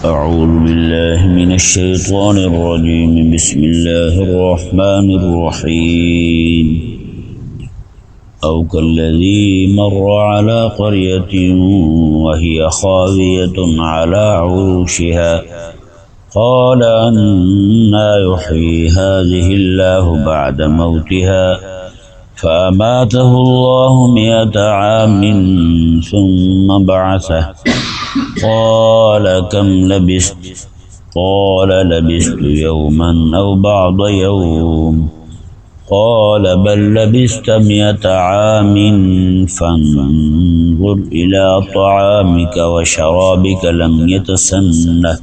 أعوذ بالله من الشيطان الرجيم. بسم الله الرحمن الرحيم. أو كالذي مر على قرية وهي خاوية على عروشها قال أنى يحيي هذه الله بعد موتها فأماته الله 100 عام ثم بعثه قال كم لبثت قال لبثت يوما أو بعض يوم قال بل لبثت 100 عام فانظر إلى طعامك وشرابك لم يتسنه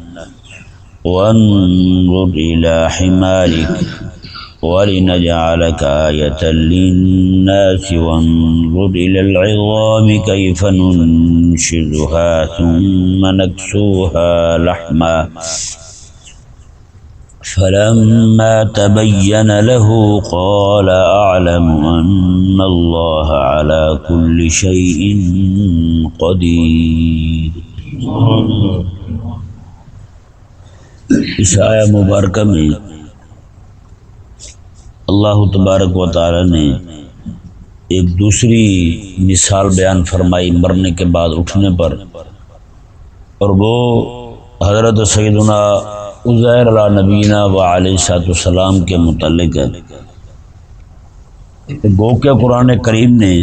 وانظر إلى حمارك ولنجعلك آية للناس وانظر إلى العظام كيف ننشزها ثم نكسوها لحما فلما تبين له قال أعلم أن الله على كل شيء قدير. اس آیہ مبارکہ میں اللہ تبارک و تعالی نے ایک دوسری مثال بیان فرمائی مرنے کے بعد اٹھنے پر، اور وہ حضرت سیدنا عزیر علیہ نبینا و علیہ السلام کے متعلق ہے. گو کہ قرآن کریم نے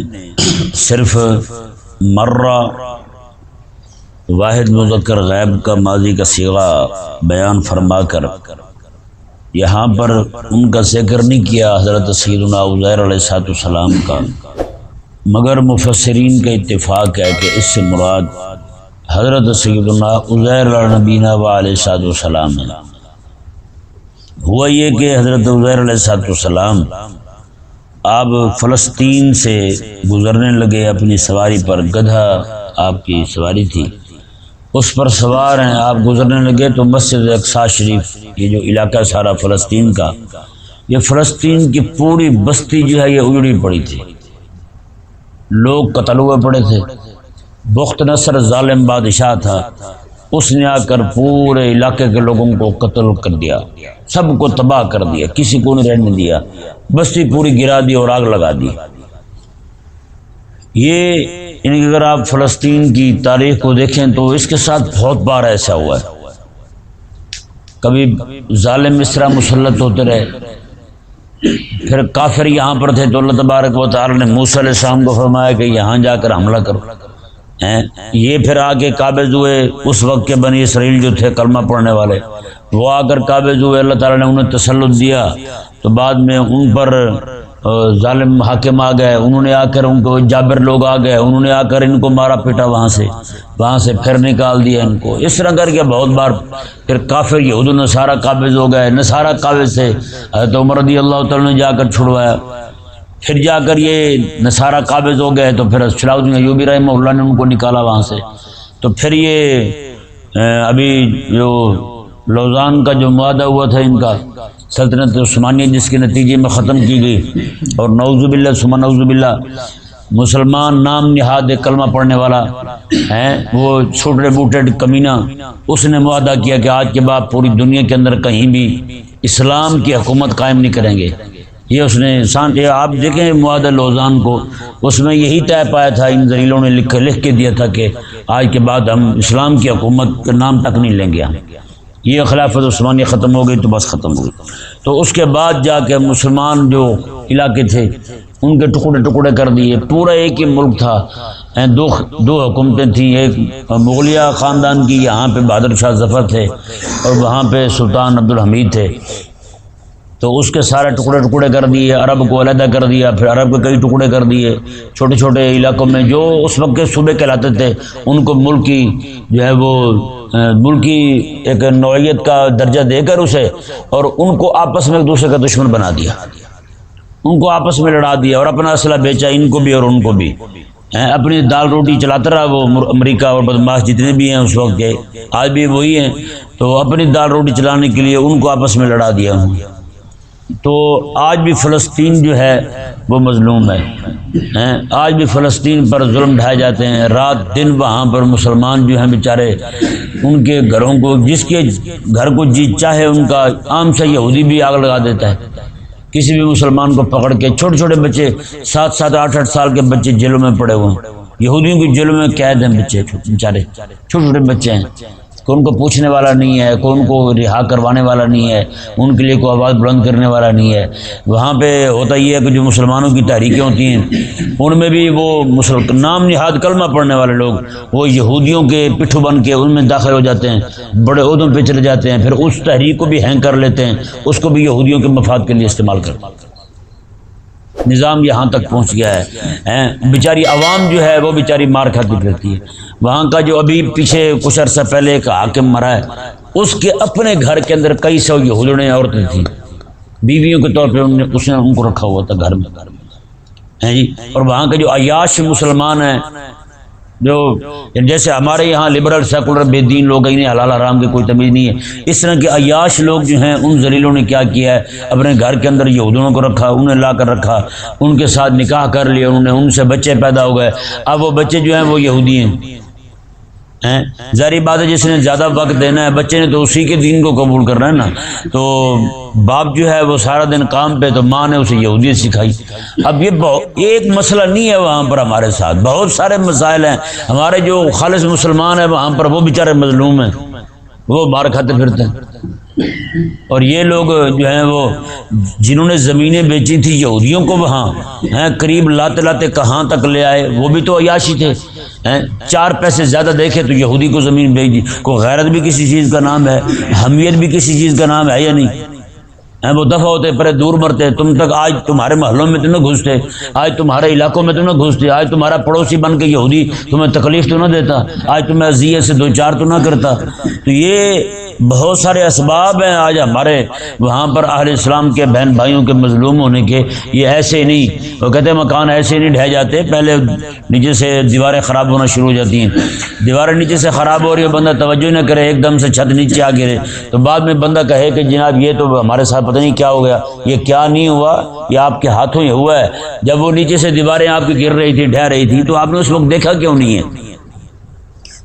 صرف مرہ واحد مذکر غیب کا ماضی کا صیغہ بیان فرما کر یہاں پر ان کا ذکر نہیں کیا حضرت سیدنا عزیر علیہ السلام کا، مگر مفسرین کا اتفاق ہے کہ اس سے مراد حضرت سیدنا عزیر علیہ نبینا و علیہ السلام ہے. ہوا یہ کہ حضرت عزیر علیہ السلام آپ فلسطین سے گزرنے لگے اپنی سواری پر، گدھا آپ کی سواری تھی، اس پر سوار ہیں، آپ گزرنے لگے تو مسجد اقصی شریف، یہ جو علاقہ سارا فلسطین کا، یہ فلسطین کی پوری بستی جو ہے یہ اجڑی پڑی تھی، لوگ قتل ہوئے پڑے تھے. بخت نصر ظالم بادشاہ تھا، اس نے آ کر پورے علاقے کے لوگوں کو قتل کر دیا، سب کو تباہ کر دیا، کسی کو نہیں رہنے دیا، بستی پوری گرا دی اور آگ لگا دی. یہ یعنی اگر آپ فلسطین کی تاریخ کو دیکھیں تو اس کے ساتھ بہت بار ایسا ہوا ہے. کبھی ظالم اس طرح مسلط ہوتے رہے، پھر کافر یہاں پر تھے تو اللہ تبارک و تعالی نے موسیٰ علیہ السلام کو فرمایا کہ یہاں جا کر حملہ کرو. یہ پھر آگے قابض ہوئے، اس وقت کے بنی اسرائیل جو تھے کلمہ پڑھنے والے، وہ آ کر قابض ہوئے، اللہ تعالیٰ نے انہیں تسلط دیا، تو بعد میں ان پر ظالم حاکم آ گئے، انہوں نے آ کر ان کو جابر لوگ آ گئے، انہوں نے آ کر ان کو مارا پیٹا، وہاں سے پھر نکال دیا ان کو. اس طرح کر کے بہت بار پھر کافر یہود و نصارہ قابض ہو گئے، نصارہ قابض سے حضرت عمر رضی اللہ تعالیٰ نے جا کر چھڑوایا، پھر جا کر یہ نصارہ قابض ہو گئے تو پھر صلاح الدین ایوبی رحمہ اللہ نے ان کو نکالا وہاں سے. تو پھر یہ ابھی جو لوزان کا جو معاہدہ ہوا تھا ان کا سلطنت عثمانیہ، جس کے نتیجے میں ختم کی گئی، اور نعوذ باللہ ثم نعوذ باللہ مسلمان نام نہاد کلمہ پڑھنے والا ہے وہ چھوٹے بوٹے کمینہ، اس نے معاہدہ کیا کہ آج کے بعد پوری دنیا کے اندر کہیں بھی اسلام کی حکومت قائم نہیں کریں گے. یہ اس نے آپ دیکھیں معاہدہ لوزان کو، اس میں یہی طے پایا تھا، ان ذلیلوں نے لکھ کے دیا تھا کہ آج کے بعد ہم اسلام کی حکومت کا نام تک نہیں لیں گے. یہ خلافت عثمانیہ ختم ہو گئی تو بس ختم ہو گئی. تو اس کے بعد جا کے مسلمان جو علاقے تھے ان کے ٹکڑے ٹکڑے کر دیے. پورا ایک ہی ملک تھا، دو حکومتیں تھیں، ایک مغلیہ خاندان کی، یہاں پہ بہادر شاہ ظفر تھے اور وہاں پہ سلطان عبدالحمید تھے. تو اس کے سارے ٹکڑے ٹکڑے کر دیے، عرب کو علیحدہ کر دیا، پھر عرب کے کئی ٹکڑے کر دیے چھوٹے چھوٹے علاقوں میں جو اس وقت کے صوبے کہلاتے تھے، ان کو ملکی جو ہے وہ ملکی ایک نوعیت کا درجہ دے کر اسے، اور ان کو آپس میں ایک دوسرے کا دشمن بنا دیا، ان کو آپس میں لڑا دیا اور اپنا اسلحہ بیچا، ان کو بھی اور ان کو بھی. اپنی دال روٹی چلاتا رہا وہ امریکہ اور بدماش جتنے بھی ہیں اس وقت کے، آج بھی وہی ہیں، تو اپنی دال روٹی چلانے کے لیے ان کو آپس میں لڑا دیا انہوں نے. تو آج بھی فلسطین جو ہے وہ مظلوم ہے، آج بھی فلسطین پر ظلم ڈھائے جاتے ہیں، رات دن وہاں پر مسلمان جو ہیں بیچارے ان کے گھروں کو، جس کے گھر کو جی چاہے ان کا عام سا یہودی بھی آگ لگا دیتا ہے، کسی بھی مسلمان کو پکڑ کے، چھوٹے چھوٹے بچے 7 8 سال کے بچے جیلوں میں پڑے ہوئے ہیں، یہودیوں کی جیلوں میں قید ہیں بچے بیچارے، چھوٹے چھوٹے بچے ہیں، کوئی ان کو پوچھنے والا نہیں ہے، کوئی ان کو رہا کروانے والا نہیں ہے، ان کے لیے کوئی آواز بلند کرنے والا نہیں ہے۔ وہاں پہ ہوتا یہ ہے کہ جو مسلمانوں کی تحریکیں ہوتی ہیں ان میں بھی وہ نام نہاد کلمہ پڑھنے والے لوگ وہ یہودیوں کے پٹھو بن کے ان میں داخل ہو جاتے ہیں، بڑے عہدوں پہ چلے جاتے ہیں، پھر اس تحریک کو بھی ہینگ کر لیتے ہیں، اس کو بھی یہودیوں کے مفاد کے لیے استعمال کرتے ہیں۔ نظام یہاں تک پہنچ گیا ہے، بیچاری عوام جو ہے وہ بیچاری مار کھاتی پھرتی ہے۔ وہاں کا جو ابھی پیچھے کچھ عرصہ پہلے ایک حاکم مرا ہے، اس کے اپنے گھر کے اندر کئی سو یہودیوں عورتیں تھیں، بیویوں کے طور پہ اس نے ان کو رکھا ہوا تھا گھر میں جی۔ اور وہاں کے جو عیاش مسلمان ہیں، جو جیسے ہمارے یہاں لبرل سیکولر بے دین لوگ ہیں، انہیں حلال حرام کی کوئی تمیز نہیں ہے، اس طرح کے عیاش لوگ جو ہیں ان ذلیلوں نے کیا کیا ہے، اپنے گھر کے اندر یہودیوں کو رکھا، انہیں لا کر رکھا، ان کے ساتھ نکاح کر لیا انہوں نے، ان سے بچے پیدا ہو گئے، اب وہ بچے جو ہیں وہ یہودی ہیں۔ ظاہری بات ہے جس نے زیادہ وقت دینا ہے بچے نے تو اسی کے دین کو قبول کرنا ہے نا، تو باپ جو ہے وہ سارا دن کام پہ، تو ماں نے اسے یہودیت سکھائی۔ اب یہ ایک مسئلہ نہیں ہے وہاں پر، ہمارے ساتھ بہت سارے مسائل ہیں، ہمارے جو خالص مسلمان ہیں وہاں پر وہ بیچارے مظلوم ہیں، وہ مار کھاتے پھرتے ہیں۔ اور یہ لوگ جو ہیں وہ جنہوں نے زمینیں بیچی تھی یہودیوں کو وہاں قریب لاتے لاتے کہاں تک لے آئے، وہ بھی تو عیاشی تھے، 4 پیسے زیادہ دیکھے تو یہودی کو زمین بیچ دی۔ کوئی غیرت بھی کسی چیز کا نام ہے، حمیت بھی کسی چیز کا نام ہے یا نہیں؟ وہ دفعہ ہوتے پرے دور مرتے، تم تک آج تمہارے محلوں میں تو نہ گھستے، آج تمہارے علاقوں میں تو نہ گھستے، آج تمہارا پڑوسی بن کے یہودی تمہیں تکلیف تو نہ دیتا، آج تمہیں اذیت سے 2 4 تو نہ کرتا۔ تو یہ بہت سارے اسباب ہیں آج ہمارے وہاں پر اہل اسلام کے بہن بھائیوں کے مظلوم ہونے کے۔ یہ ایسے نہیں، وہ کہتے ہیں مکان ایسے نہیں ڈھہ جاتے، پہلے نیچے سے دیواریں خراب ہونا شروع ہو جاتی ہیں، دیواریں نیچے سے خراب ہو رہی ہے، بندہ توجہ نہ کرے، ایک دم سے چھت نیچے آ گرے تو بعد میں بندہ کہے کہ جناب یہ تو ہمارے ساتھ پتہ نہیں کیا ہو گیا، یہ کیا نہیں ہوا، یہ آپ کے ہاتھوں ہی ہوا ہے۔ جب وہ نیچے سے دیواریں آپ کی گر رہی تھی، ڈھہ رہی تھی، تو آپ نے اس وقت دیکھا کیوں نہیں ہے؟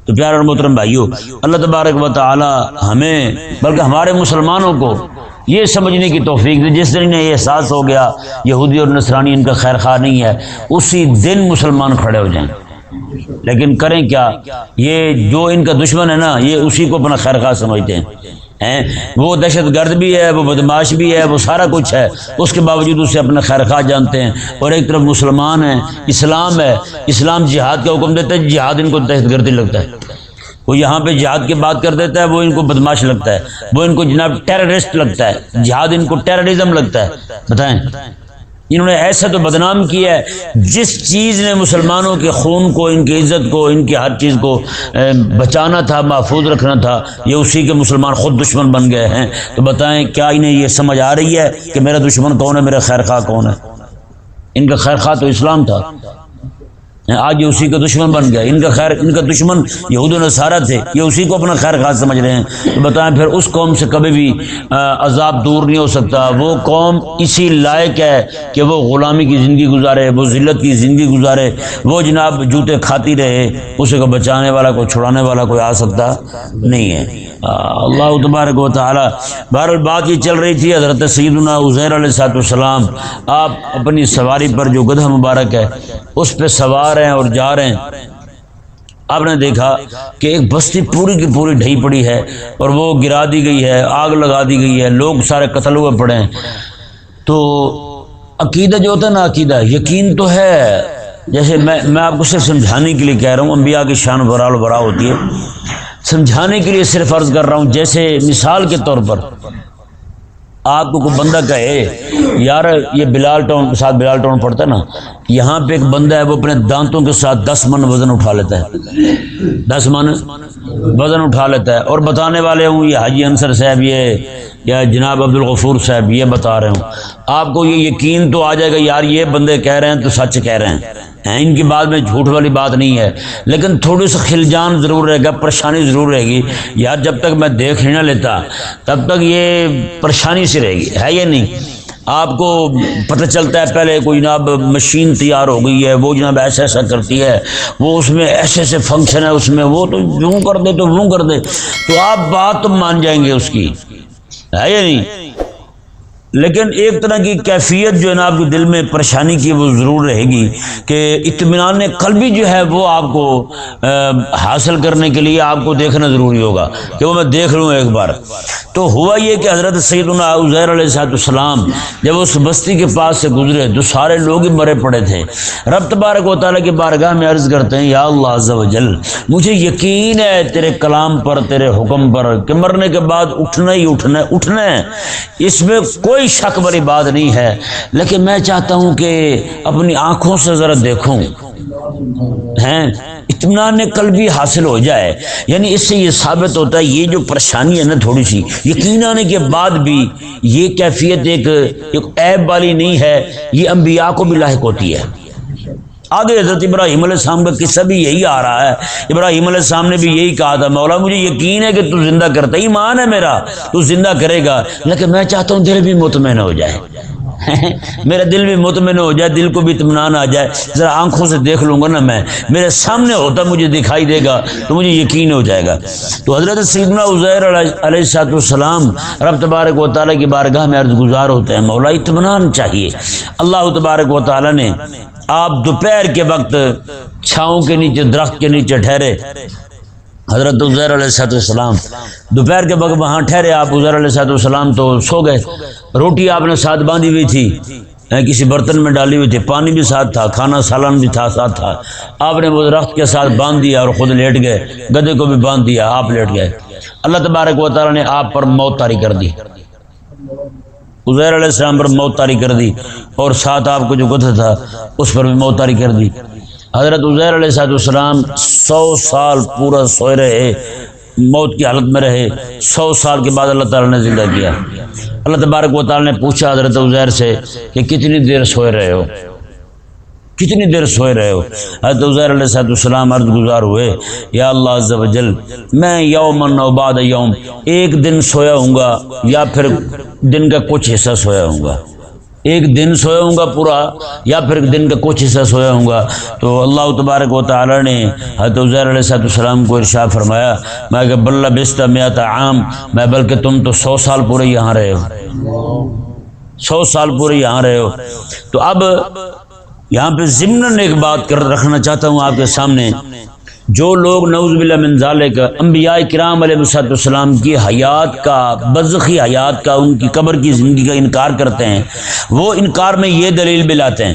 تو پیارے اور محترم بھائیو، اللہ تبارک و تعالی ہمیں بلکہ ہمارے مسلمانوں کو یہ سمجھنے کی توفیق دی، جس دن انہیں یہ احساس ہو گیا یہودی اور نصرانی ان کا خیر خواہ نہیں ہے، اسی دن مسلمان کھڑے ہو جائیں۔ لیکن کریں کیا، یہ جو ان کا دشمن ہے نا، یہ اسی کو اپنا خیر خواہ سمجھتے ہیں، وہ دہشت گرد بھی ہے، وہ بدماش بھی ہے، وہ سارا کچھ ہے، اس کے باوجود اسے اپنا خیر خواہ جانتے ہیں۔ اور ایک طرف مسلمان ہیں، اسلام ہے، اسلام جہاد کا حکم دیتا ہے، جہاد ان کو دہشت گردی لگتا ہے۔ وہ یہاں پہ جہاد کی بات کر دیتا ہے، وہ ان کو بدماش لگتا ہے، وہ ان کو جناب ٹیررسٹ لگتا ہے، جہاد ان کو ٹیررزم لگتا ہے۔ بتائیں انہوں نے ایسا تو بدنام کیا ہے، جس چیز نے مسلمانوں کے خون کو، ان کی عزت کو، ان کی ہر چیز کو بچانا تھا، محفوظ رکھنا تھا، یہ اسی کے مسلمان خود دشمن بن گئے ہیں۔ تو بتائیں کیا انہیں یہ سمجھ آ رہی ہے کہ میرا دشمن کون ہے، میرا خیر خواہ کون ہے؟ ان کا خیر خواہ تو اسلام تھا، آج یہ اسی کا دشمن بن گیا۔ ان کا دشمن یہود و نصارہ تھے، یہ اسی کو اپنا خیر خواہ سمجھ رہے ہیں۔ تو بتائیں پھر اس قوم سے کبھی بھی عذاب دور نہیں ہو سکتا۔ وہ قوم اسی لائق ہے کہ وہ غلامی کی زندگی گزارے، وہ ذلت کی زندگی گزارے، وہ جناب جوتے کھاتی رہے، اسے کو بچانے والا، کوئی چھڑانے والا کوئی آ سکتا نہیں ہے۔ اللہ تبارک و تعالی، بہرحال بات یہ چل رہی تھی، حضرت سیدنا عزیر علیہ السلام آپ اپنی سواری پر جو گدھا مبارک ہے اس پہ سوار ہیں اور جا رہے ہیں، آپ نے دیکھا کہ ایک بستی پوری کی پوری ڈھئی پڑی ہے اور وہ گرا دی گئی ہے، آگ لگا دی گئی ہے، لوگ سارے قتل ہوئے پڑے ہیں۔ تو عقیدہ جو ہوتا ہے نا، عقیدہ یقین تو ہے، جیسے میں آپ کو صرف سمجھانے کے لیے کہہ رہا ہوں، انبیاء کی شان برال و برا ہوتی ہے، سمجھانے کے لیے صرف عرض کر رہا ہوں۔ جیسے مثال کے طور پر آپ کو کوئی بندہ کہے یار یہ بلال ٹاؤن کے ساتھ، بلال ٹاؤن پڑتا ہے نا، یہاں پہ ایک بندہ ہے وہ اپنے دانتوں کے ساتھ 10 من وزن اٹھا لیتا ہے، 10 من وزن اٹھا لیتا ہے، اور بتانے والے ہوں یہ حاجی انصر صاحب یہ یا جناب عبدالغفور صاحب یہ بتا رہے ہوں، آپ کو یہ یقین تو آ جائے گا یار یہ بندے کہہ رہے ہیں تو سچ کہہ رہے ہیں، ان کی بات میں جھوٹ والی بات نہیں ہے، لیکن تھوڑی سی خلجان ضرور رہے گا، پریشانی ضرور رہے گی یار، جب تک میں دیکھ ہی نہ لیتا تب تک یہ پریشانی سے رہے گی، ہے یا نہیں؟ آپ کو پتہ چلتا ہے پہلے کوئی جناب مشین تیار ہو گئی ہے، وہ جناب ایسا ایسا کرتی ہے، وہ اس میں ایسے ایسے فنکشن ہے اس میں، وہ تو یوں کر دے تو وہ کر دے، تو آپ بات تو مان جائیں گے اس کی، ہے یا نہیں؟ لیکن ایک طرح کی کیفیت جو ہے نا آپ کے دل میں پریشانی کی وہ ضرور رہے گی کہ اطمینان قلبی جو ہے وہ آپ کو حاصل کرنے کے لیے آپ کو دیکھنا ضروری ہوگا کہ وہ میں دیکھ لوں ایک بار۔ تو ہوا یہ کہ حضرت سیدنا عزیر علیہ السلام جب اس بستی کے پاس سے گزرے تو سارے لوگ ہی مرے پڑے تھے۔ رب تبارک و تعالیٰ کی بارگاہ میں عرض کرتے ہیں، یا اللہ عز و جل، مجھے یقین ہے تیرے کلام پر، تیرے حکم پر کہ مرنے کے بعد اٹھنا ہی اٹھنا ہے، اس میں کوئی شک والی بات نہیں ہے، لیکن میں چاہتا ہوں کہ اپنی آنکھوں سے ذرا دیکھوں، ہیں اطمینان قلبی حاصل ہو جائے۔ یعنی اس سے یہ ثابت ہوتا ہے یہ جو پریشانی ہے نا تھوڑی سی، یقین آنے کے بعد بھی یہ کیفیت ایک عیب والی نہیں ہے، یہ انبیاء کو بھی لاحق ہوتی ہے۔ آگے حضرت ابراہیم علیہ السلام کا قصہ بھی یہی آ رہا ہے، ابراہیم علیہ السلام نے بھی یہی کہا تھا، مولا مجھے یقین ہے کہ تو زندہ کرتا، ایمان ہے میرا تو زندہ کرے گا، لیکن میں چاہتا ہوں دل بھی مطمئن ہو جائے میرا دل بھی مطمئن ہو جائے، دل کو بھی اطمینان آ جائے، ذرا آنکھوں سے دیکھ لوں گا نا، میں میرے سامنے ہوتا مجھے دکھائی دے گا تو مجھے یقین ہو جائے گا۔ تو حضرت سیدنا عزیر علیہ السلام رب تبارک و تعالیٰ کی بارگاہ میں عرض گزار ہوتے ہیں، مولا اطمینان چاہیے۔ اللہ تبارک و تعالیٰ نے آپ دوپہر کے وقت چھاؤں کے نیچے، درخت کے نیچے ٹھہرے، حضرت عزیر علیہ السلام دوپہر کے وقت وہاں ٹھہرے، آپ عزیر علیہ السلام تو سو گئے، روٹی آپ نے ساتھ باندھی ہوئی تھی، کسی برتن میں ڈالی ہوئی تھی، پانی بھی ساتھ تھا، کھانا سالن بھی تھا ساتھ تھا، آپ نے وہ درخت کے ساتھ باندھ دیا اور خود لیٹ گئے، گدھے کو بھی باندھ دیا، آپ لیٹ گئے۔ اللہ تبارک و تعالیٰ نے آپ پر موت طاری کر دی، عزیر علیہ السلام پر موت طاری کر دی، اور ساتھ آپ کو جو گدھا تھا اس پر بھی موت طاری کر دی۔ حضرت عزیر علیہ السلام 100 سال پورا سوئے رہے، موت کی حالت میں رہے، 100 سال کے بعد اللہ تعالیٰ نے زندہ کیا۔ اللہ تبارک و تعالیٰ نے پوچھا حضرت عزیر سے کہ کتنی دیر سوئے رہے ہو، کتنی دیر سوئے رہے ہو؟ حضرت عزیر علیہ السلام عرض گزار ہوئے، یا اللہ عز و جل، میں یومن و بعد یوم، ایک دن سویا ہوں گا یا پھر دن کا کچھ حصہ سویا ہوں گا، ایک دن سویا ہوں گا پورا یا پھر دن کا کچھ حصہ سویا ہوں گا۔ تو اللہ تبارک و تعالیٰ نے حضرت عزیر علیہ السلام کو ارشاد فرمایا، میں کہ بل لبثت مئۃ عام، میں بلکہ تم تو 100 سال پورے یہاں رہے ہو، 100 سال پورے یہاں رہے ہو۔ تو اب یہاں پہ ضمناً ایک بات رکھنا چاہتا ہوں آپ کے سامنے، جو لوگ نعوذ باللہ من ذالک انبیاء کرام علیہ السلام کی حیات کا، برزخی حیات کا، ان کی قبر کی زندگی کا انکار کرتے ہیں، وہ انکار میں یہ دلیل بھی لاتے ہیں،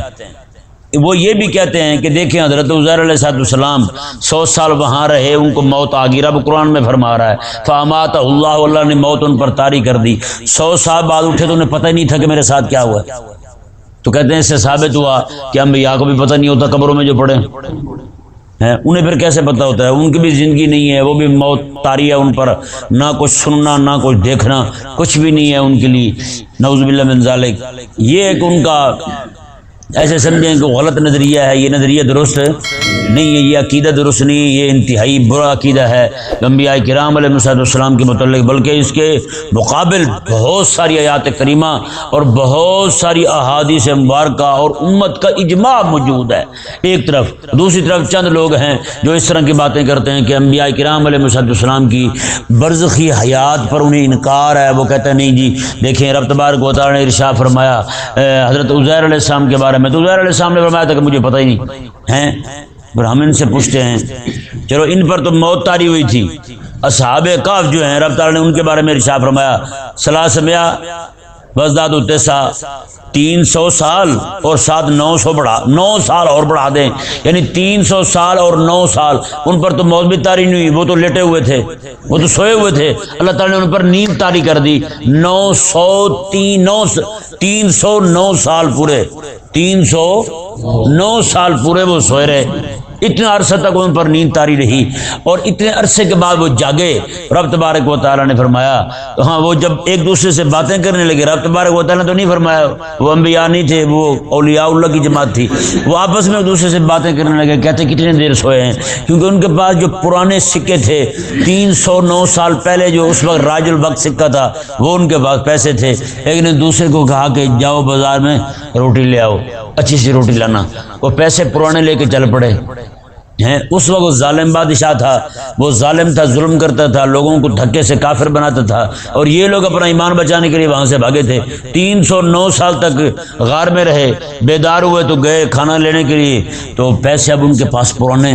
وہ یہ بھی کہتے ہیں کہ دیکھیں حضرت عزیر علیہ السلام 100 سال وہاں رہے، ان کو موت آ گئی، رب قرآن میں فرما رہا ہے فاماتہ اللہ، اللہ نے موت ان پر طاری کر دی، 100 سال بعد اٹھے تو انہیں پتہ ہی نہیں تھا کہ میرے ساتھ کیا ہوا۔ تو کہتے ہیں اس سے ثابت ہوا کہ انبیاء کو بھی پتہ نہیں ہوتا قبروں میں جو پڑے ہیں، انہیں پھر کیسے پتہ ہوتا ہے؟ ان کی بھی زندگی نہیں ہے، وہ بھی موت طاری ہے ان پر، نہ کچھ سننا نہ کچھ دیکھنا، کچھ بھی نہیں ہے ان کے لیے، نعوذ باللہ من ذالک۔ یہ ایک ان کا ایسے سمجھیں کہ غلط نظریہ ہے، یہ نظریہ درست نہیں ہے، یہ عقیدہ درست نہیں ہے، یہ انتہائی برا عقیدہ ہے انبیاء کرام علیہ السلام کے متعلق، بلکہ اس کے مقابل بہت ساری آیات کریمہ اور بہت ساری احادیث مبارکہ اور امت کا اجماع موجود ہے ایک طرف، دوسری طرف چند لوگ ہیں جو اس طرح کی باتیں کرتے ہیں کہ انبیاء کرام علیہ السلام کی برزخی حیات پر انہیں انکار ہے، وہ کہتے ہیں نہیں جی دیکھیں رب تبارک و تعالیٰ نے ارشاد فرمایا حضرت عزیر علیہ السلام کے بارے میں، تو عزیر علیہ السلام نے فرمایا تھا کہ مجھے پتہ ہی نہیں ہے، پھر ہم ان سے پوچھتے ہیں، چلو ان پر تو موت طاری ہوئی تھی، اصحاب کہف جو ہیں رب تعالیٰ نے ان کے بارے میں ارشاد فرمایا ثلاثمائہ وازدادوا تسعا، 300 سال اور ساتھ 900 بڑھا، 9 سال اور بڑھا دیں، یعنی 300 سال اور 9 سال، ان پر تو موت بھی طاری نہیں ہوئی، وہ تو لیٹے ہوئے تھے، وہ تو سوئے ہوئے تھے، اللہ تعالیٰ نے ان پر نیند طاری کر دی، 309 سال پورے، 309 سال پورے وہ سوئے رہے۔ اتنا عرصہ تک ان پر نیند طاری رہی، اور اتنے عرصے کے بعد وہ جاگے۔ رب تبارک و تعالیٰ نے فرمایا، ہاں وہ جب ایک دوسرے سے باتیں کرنے لگے، رب تبارک و تعالیٰ نے تو نہیں فرمایا، وہ انبیاء نہیں تھے، وہ اولیاء اللہ کی جماعت تھی، وہ آپس میں ایک دوسرے سے باتیں کرنے لگے، کہتے کتنے دیر سوئے ہیں، کیونکہ ان کے پاس جو پرانے سکے تھے 309 سال پہلے جو اس وقت راج الوقت سکہ تھا، وہ ان کے پاس پیسے تھے۔ ایک نے دوسرے کو کہا کہ جاؤ بازار میں روٹی لے آؤ، اچھی سی روٹی لانا، وہ پیسے پرانے لے کے چل پڑے ہیں۔ اس وقت وہ ظالم بادشاہ تھا، وہ ظالم تھا، ظلم کرتا تھا، لوگوں کو دھکے سے کافر بناتا تھا، اور یہ لوگ اپنا ایمان بچانے کے لیے وہاں سے بھاگے تھے۔ 309 سال تک غار میں رہے، بیدار ہوئے تو گئے کھانا لینے کے لیے، تو پیسے اب ان کے پاس پرانے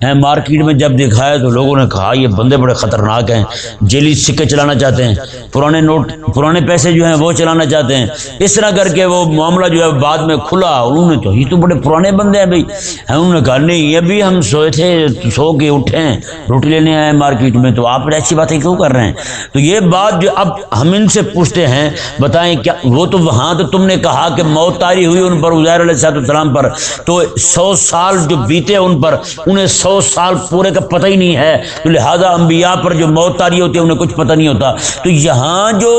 ہیں۔ مارکیٹ میں جب دکھایا تو لوگوں نے کہا یہ بندے بڑے خطرناک ہیں، جیلی سکے چلانا چاہتے ہیں، پرانے نوٹ، پرانے پیسے جو ہیں وہ چلانا چاہتے ہیں۔ اس طرح کر کے وہ معاملہ جو ہے بعد میں کھلا، انہوں نے تو یہ تو بڑے پرانے بندے ہیں بھائی، انہوں نے کہا نہیں، ابھی ہم سوئے تھے، سو کے اٹھے ہیں، روٹی لینے آئے مارکیٹ میں، تو آپ ایسی باتیں کیوں کر رہے ہیں؟ تو یہ بات جو اب ہم ان سے پوچھتے ہیں، بتائیں کیا وہ تو وہاں تو تم نے کہا کہ موت طاری ہوئی ان پر، عزیر علیہ السلام پر، تو 100 سال جو بیتے ان پر، انہیں 100 سال پورے کا پتہ ہی نہیں ہے، تو لہذا انبیاء پر جو موت طاری ہوتی ہے انہیں کچھ پتہ نہیں ہوتا۔ تو یہاں جو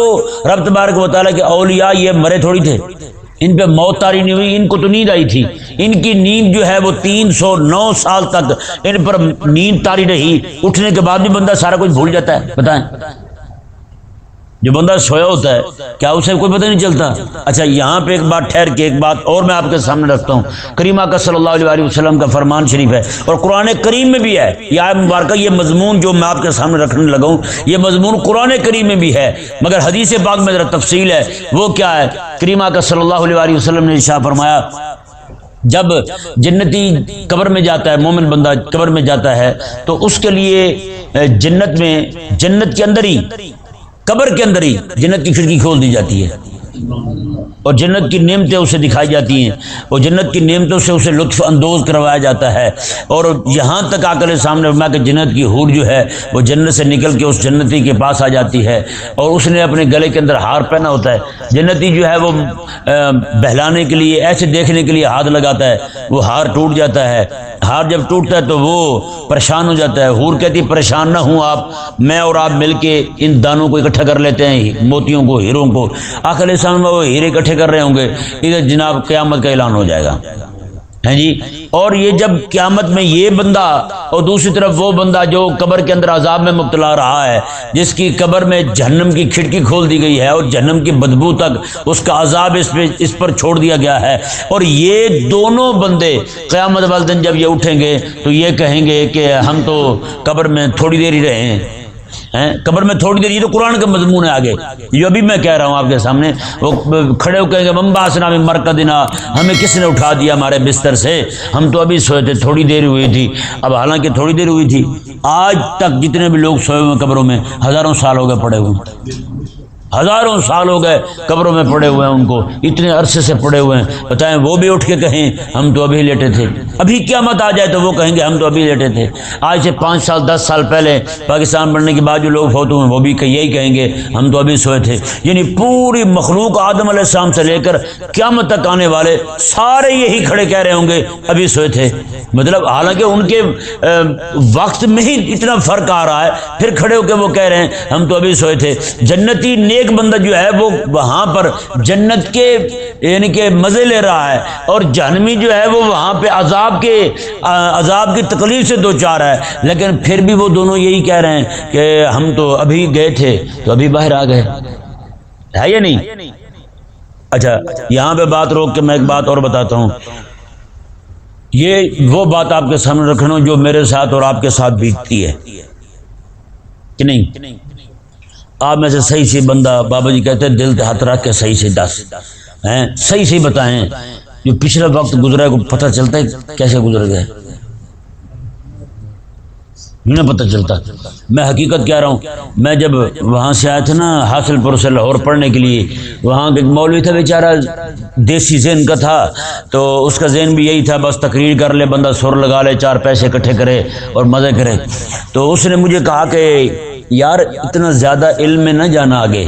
رب تبارک و تعالیٰ کے اولیاء یہ مرے تھوڑی تھے، ان پہ موت طاری نہیں ہوئی، ان کو تو نیند آئی تھی، ان کی نیند جو ہے وہ 309 سال تک ان پر نیند طاری رہی، اٹھنے کے بعد بھی بندہ سارا کچھ بھول جاتا ہے۔ بتائیں جو بندہ سویا ہوتا ہے کیا اسے کوئی پتہ نہیں چلتا؟ اچھا یہاں پہ ایک بات ٹھہر کے ایک بات اور میں آپ کے سامنے رکھتا ہوں، کریم آقا صلی اللہ علیہ وسلم کا فرمان شریف ہے، اور قرآن کریم میں بھی ہے یہ آیت مبارکہ، یہ مضمون جو میں آپ کے سامنے رکھنے لگا ہوں یہ مضمون قرآن کریم میں بھی ہے، مگر حدیث پاک میں ذرا تفصیل ہے۔ وہ کیا ہے؟ کریم آقا صلی اللہ علیہ وسلم نے ارشاد فرمایا، جب جنتی قبر میں جاتا ہے، مومن بندہ قبر میں جاتا ہے، تو اس کے لیے جنت میں، جنت کے اندر ہی، قبر کے اندر ہی جنت کی کھڑکی کھول دی جاتی ہے، اور جنت کی نعمتیں اسے دکھائی جاتی ہیں، اور جنت کی نعمتوں سے اسے لطف اندوز کروایا جاتا ہے، اور یہاں تک آ کر سامنے فرمایا کہ جنت کی حور جو ہے وہ جنت سے نکل کے اس جنتی کے پاس آ جاتی ہے، اور اس نے اپنے گلے کے اندر ہار پہنا ہوتا ہے، جنتی جو ہے وہ بہلانے کے لیے، ایسے دیکھنے کے لیے ہاتھ لگاتا ہے، وہ ہار ٹوٹ جاتا ہے، ہار جب ٹوٹتا ہے تو وہ پریشان ہو جاتا ہے، حور کہتی پریشان نہ ہوں آپ، میں اور آپ مل کے ان دانوں کو اکٹھا کر لیتے ہیں، موتیوں کو، ہیروں کو، آخر السلام میں وہ ہیرے اکٹھے کر رہے ہوں گے، ادھر جناب قیامت کا اعلان ہو جائے گا، ہیں جی۔ اور یہ جب قیامت میں یہ بندہ، اور دوسری طرف وہ بندہ جو قبر کے اندر عذاب میں مبتلا رہا ہے، جس کی قبر میں جہنم کی کھڑکی کھول دی گئی ہے، اور جہنم کی بدبو تک اس کا عذاب اس پر چھوڑ دیا گیا ہے، اور یہ دونوں بندے قیامت والے دن جب یہ اٹھیں گے تو یہ کہیں گے کہ ہم تو قبر میں تھوڑی دیر ہی رہے ہیں، قبر میں تھوڑی دیر، یہ تو قرآن کا مضمون ہے آگے، یہ ابھی میں کہہ رہا ہوں آپ کے سامنے، وہ کھڑے ہو کہیں گے منباسنا من مرقدنا، ہمیں کس نے اٹھا دیا ہمارے بستر سے، ہم تو ابھی سوئے تھے، تھوڑی دیر ہوئی تھی۔ اب حالانکہ تھوڑی دیر ہوئی تھی، آج تک جتنے بھی لوگ سوئے ہوئے قبروں میں ہزاروں سال ہو گئے پڑے ہوئے، ہزاروں سال ہو گئے قبروں میں پڑے ہوئے ہیں، ان کو اتنے عرصے سے پڑے ہوئے ہیں، بتائیں وہ بھی اٹھ کے کہیں ہم تو ابھی لیٹے تھے، ابھی قیامت آ جائے تو وہ کہیں گے ہم تو ابھی لیٹے تھے۔ آج سے 5 سال 10 سال پہلے پاکستان بننے کے بعد جو لوگ فوت ہوئے ہیں وہ بھی یہی کہیں گے ہم تو ابھی سوئے تھے۔ یعنی پوری مخلوق آدم علیہ السلام سے لے کر قیامت تک آنے والے سارے یہی کھڑے کہہ رہے ہوں گے ابھی سوئے تھے، مطلب حالانکہ ان کے وقت میں ہی اتنا فرق آ رہا ہے، پھر کھڑے ہو کے وہ کہہ رہے ہیں ہم تو ابھی سوئے تھے۔ جنتی نیک بندہ جو ہے وہ وہاں پر جنت کے یعنی کہ مزے لے رہا ہے، اور جہنمی جو ہے وہ وہاں پہ عذاب کی تکلیف سے دوچار ہے، لیکن پھر بھی وہ دونوں یہی کہہ رہے ہیں کہ ہم تو ابھی گئے تھے تو ابھی باہر آ گئے، ہے یا نہیں؟ اچھا یہاں پہ بات روک کے میں ایک بات اور بتاتا ہوں، یہ وہ بات آپ کے سامنے رکھنا جو میرے ساتھ اور آپ کے ساتھ بیتتی ہے کہ نہیں؟ آپ میں سے صحیح سے بندہ، بابا جی کہتے ہیں دل پہ ہاتھ رکھ کے صحیح سے صحیح سے بتائیں، جو پچھلا وقت گزرا ہے کو پتہ چلتا ہے کیسے گزر گئے؟ نہیں پتہ چلتا۔ میں حقیقت کہہ رہا ہوں، میں جب وہاں سے آیا تھا نا حاصل پور سے لاہور پڑھنے کے لیے، وہاں ایک مولوی تھا بیچارہ، دیسی ذہن کا تھا، تو اس کا ذہن بھی یہی تھا بس تقریر کر لے بندہ، سر لگا لے، 4 پیسے اکٹھے کرے اور مزے کرے۔ تو اس نے مجھے کہا کہ یار اتنا زیادہ علم میں نہ جانا آگے،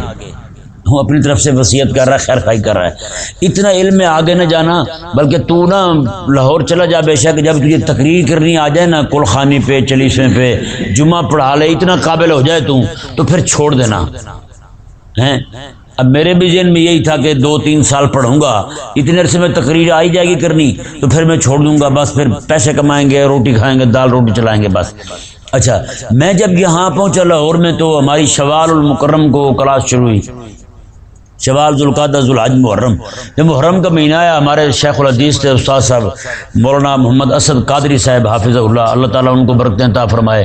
وہ اپنی طرف سے وصیت کر رہا ہے، خیر خواہی کر رہا ہے۔ اتنا علم میں آگے نہ جانا، بلکہ تو نا لاہور چلا جا، بے شک جب تجھے تقریر کرنی آ جائے نا کل خانی پہ، چلیسویں پہ، جمعہ پڑھا لے، اتنا قابل ہو جائے تو پھر چھوڑ دینا ہیں۔ اب میرے بھی ذہن میں یہی تھا کہ 2-3 سال پڑھوں گا، اتنے عرصے میں تقریر آ ہی جائے گی کرنی تو پھر میں چھوڑ دوں گا، بس پھر پیسے کمائیں گے، روٹی کھائیں گے، دال روٹی چلائیں گے بس۔ اچھا، میں جب یہاں پہنچا لاہور میں تو ہماری شوال المکرم کو کلاس شروع ہوئی، شوال، ذوالقعدہ، ذوالحج، محرم۔ جب محرم کا مہینہ آیا، ہمارے شیخ الحدیث تھے استاد صاحب مولانا محمد اسد قادری صاحب حافظ اللہ، اللہ تعالیٰ ان کو برکتیں عطا فرمائے،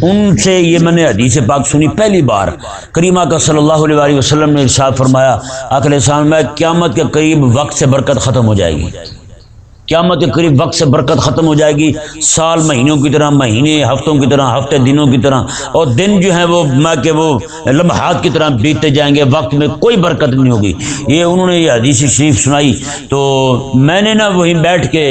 ان سے یہ میں نے حدیث پاک سنی پہلی بار۔ کریمہ کا صلی اللہ علیہ وسلم نے ارشاد فرمایا، آقا علیہ السلام میں قیامت کے قریب وقت سے برکت ختم ہو جائے گی، قیامت کے قریب وقت سے برکت ختم ہو جائے گی، سال مہینوں کی طرح، مہینے ہفتوں کی طرح، ہفتے دنوں کی طرح، اور دن جو ہیں وہ وہ لمحات کی طرح بیتتے جائیں گے، وقت میں کوئی برکت نہیں ہوگی۔ یہ انہوں نے یہ حدیث شریف سنائی تو میں نے نا وہیں بیٹھ کے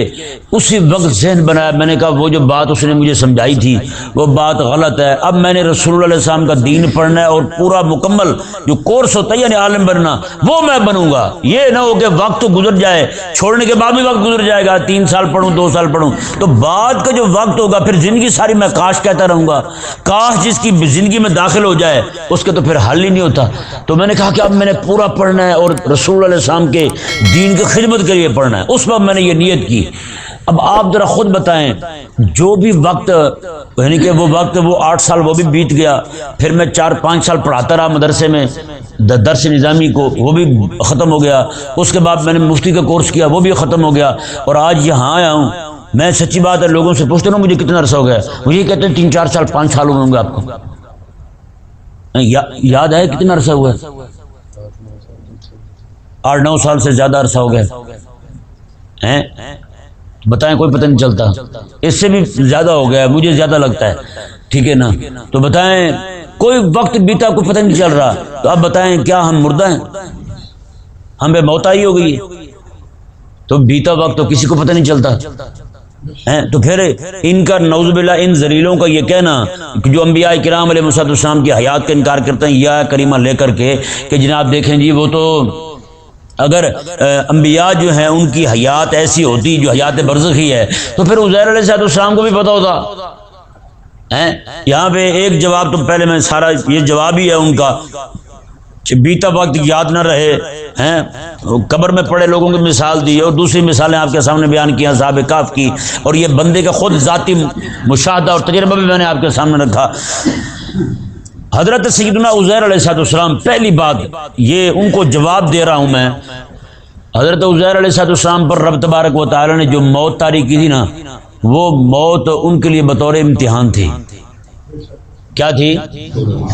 اسی وقت ذہن بنایا، میں نے کہا وہ جو بات اس نے مجھے سمجھائی تھی وہ بات غلط ہے، اب میں نے رسول اللہ علیہ السلام کا دین پڑھنا ہے اور پورا مکمل جو کورس ہوتا ہے یعنی عالم بننا وہ میں بنوں گا۔ یہ نہ ہو کہ وقت تو گزر جائے، چھوڑنے کے بعد بھی وقت گزر جائے گا، 3 سال پڑھوں، 2 سال پڑھوں، تو بعد کا جو وقت ہوگا پھر زندگی ساری میں کاش کہتا رہوں گا، کاش جس کی زندگی میں داخل ہو جائے اس کا تو پھر حل ہی نہیں ہوتا۔ تو میں نے کہا کہ اب میں نے پورا پڑھنا ہے اور رسول اللہ علیہ السلام کے دین کی خدمت کے لیے پڑھنا ہے، اس وقت میں نے یہ نیت کی۔ اب آپ ذرا خود بتائیں، جو بھی وقت یعنی کہ وہ وقت وہ 8 سال وہ بھی بیت گیا، پھر میں 4-5 سال پڑھاتا رہا مدرسے میں درس نظامی کو، وہ بھی ختم ہو گیا، اس کے بعد میں نے مفتی کا کورس کیا، وہ بھی ختم ہو گیا، اور آج یہاں آیا ہوں۔ میں سچی بات ہے لوگوں سے پوچھتا ہوں مجھے کتنا عرصہ ہو گیا، مجھے کہتے ہیں 3-4 سال 5 سال ہوں گے آپ کو، یاد ہے کتنا عرصہ ہوا ہے؟ 8-9 سال سے زیادہ عرصہ ہو گیا ہیں، بتائیں، کوئی پتہ نہیں چلتا، اس سے بھی زیادہ ہو گیا، مجھے زیادہ لگتا ہے، ٹھیک ہے نا؟ تو بتائیں کوئی وقت بیتا کوئی پتہ نہیں چل رہا، تو اب بتائیں کیا ہم مردہ ہیں؟ ہمیں موت آئی ہو گئی، تو بیتا وقت تو کسی کو پتہ نہیں چلتا ہیں۔ تو پھر ان کا نعوذ باللہ ان ذلیلوں کا یہ کہنا کہ جو انبیاء کرام علیہ السلام کی حیات کا انکار کرتے ہیں یا کریمہ لے کر کے کہ جناب دیکھیں جی وہ تو اگر انبیاء جو ہیں ان کی حیات ایسی ہوتی جو حیات برزخی ہے تو پھر عزیر علیہ السلام کو بھی پتہ ہوتا ہیں۔ یہاں پہ ایک جواب تو پہلے میں سارا یہ جواب ہی ہے ان کا، بیتا وقت یاد نہ رہے ہیں، قبر میں پڑے لوگوں کی مثال دی، اور دوسری مثالیں آپ کے سامنے بیان کی اصحاب کہف کی، اور یہ بندے کا خود ذاتی مشاہدہ اور تجربہ بھی میں نے آپ کے سامنے رکھا۔ حضرت سیدنا عزیر علیہ السلام، پہلی بات یہ ان کو جواب دے رہا ہوں میں، حضرت عزیر علیہ السلام پر رب تبارک و تعالی نے جو موت طاری کی تھی نا، وہ موت ان کے لیے بطور امتحان تھی۔ کیا تھی؟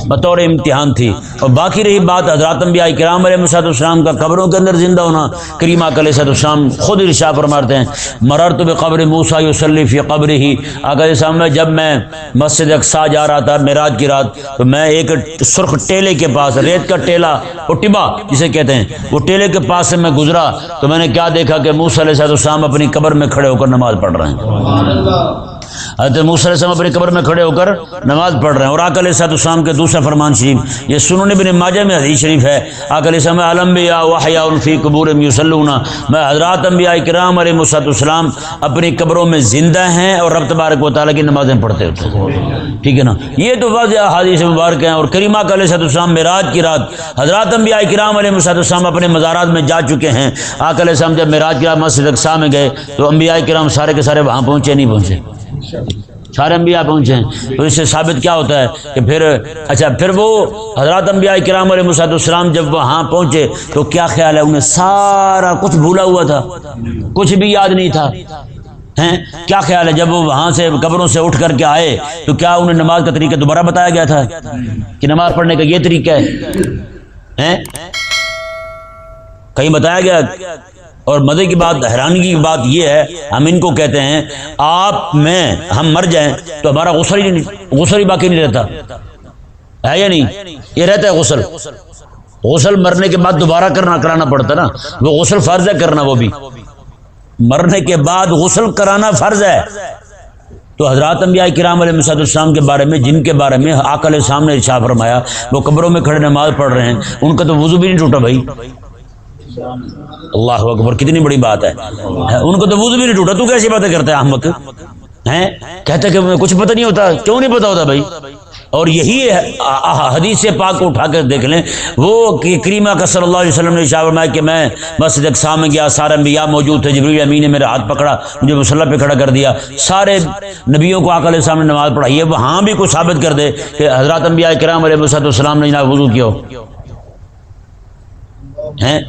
بطور امتحان تھی۔ اور باقی رہی بات حضرات انبیاء کرام علیہ السلام کا قبروں کے اندر زندہ ہونا، کریمہ علیہ السلام خود ارشاد فرماتے ہیں، مررت بقبر موسیٰ یصلی فی قبرہ، آقا علیہ السلام میں جب میں مسجد اقصیٰ جا رہا تھا معراج کی رات، تو میں ایک سرخ ٹیلے کے پاس، ریت کا ٹیلا، وہ ٹبا جسے کہتے ہیں، وہ ٹیلے کے پاس سے میں گزرا تو میں نے کیا دیکھا کہ موسیٰ علیہ السلام اپنی قبر میں کھڑے ہو کر نماز پڑھ رہے ہیں۔ حضرت موسیٰ علیہ السلام اپنی قبر میں کھڑے ہو کر نماز پڑھ رہے ہیں۔ اور آقا علیہ السلام کے دوسرا فرمان شریف، یہ سنن ابن ماجہ میں حدیث شریف ہے، آقا علیہ السلام الانبیاء واحیاء فی قبورہم یصلون، میں حضرات انبیاء کرام علیہ السلام اپنی قبروں میں زندہ ہیں اور رب تبارک و تعالیٰ کی نمازیں پڑھتے ہوتے ہیں، ٹھیک ہے نا؟ یہ تو واضح احادیث مبارک ہیں۔ اور کریمہ علیہ السلام معراج کی رات حضرات انبیاء کرام علیہ السلام اپنے مزارات میں جا چکے ہیں۔ آقا علیہ السلام جب معراج کی رات مسجد اقصیٰ میں گئے تو انبیاء کرام سارے کے سارے وہاں پہنچے نہیں پہنچے؟ سارے انبیاء پہنچے ہیں۔ تو اس سے ثابت کیا ہوتا ہے کہ پھر وہ حضرات انبیاء کرام علیہ السلام جب وہاں پہنچے تو کیا خیال ہے، انہیں سارا کچھ بھولا ہوا تھا، کچھ بھی یاد نہیں تھا ہیں؟ کیا خیال ہے جب وہ وہاں سے قبروں سے اٹھ کر کے آئے تو کیا انہیں نماز کا طریقہ دوبارہ بتایا گیا تھا کہ نماز پڑھنے کا یہ طریقہ ہے؟ کہیں بتایا گیا؟ اور مزے کی بات، حیرانگی کی بات یہ ہے، ہم ان کو کہتے ہیں ہم مر جائیں تو ہمارا غسل ہی باقی نہیں رہتا ہے یا نہیں؟ یہ رہتا ہے غسل مرنے کے بعد دوبارہ کرانا پڑتا نا، وہ غسل فرض ہے کرنا، وہ بھی مرنے کے بعد غسل کرانا فرض ہے، تو حضرات انبیاء کرام علیہ السلام کے بارے میں، جن کے بارے میں آقا علیہ السلام نے ارشاد فرمایا وہ قبروں میں کھڑے نماز پڑھ رہے ہیں، ان کا تو وضو بھی نہیں ٹوٹا بھائی۔ اللہ اکبر، کتنی بڑی بات ہے، ان کو تو وضو بھی نہیں ٹوٹا، تو کیسی باتیں کرتا ہے احمق ہیں؟ کہتے کہ کچھ پتہ نہیں ہوتا، کیوں نہیں پتہ ہوتا بھائی؟ اور یہی حدیث پاک کو اٹھا کر دیکھ لیں، وہ کہ کریمہ کا صلی اللہ علیہ وسلم نے ارشاد فرمایا کہ میں مسجد اقصیٰ میں گیا، سارے انبیاء موجود تھے، جبریل امین نے میرا ہاتھ پکڑا، مجھے مصلی پہ کھڑا کر دیا، سارے نبیوں کو آقا علیہ السلام نے نماز پڑھائی ہے، وہاں بھی کوئی ثابت کر دے کہ حضرات انبیاء کرام علیہ السلام نے جناب وضو کیا ہو ہیں؟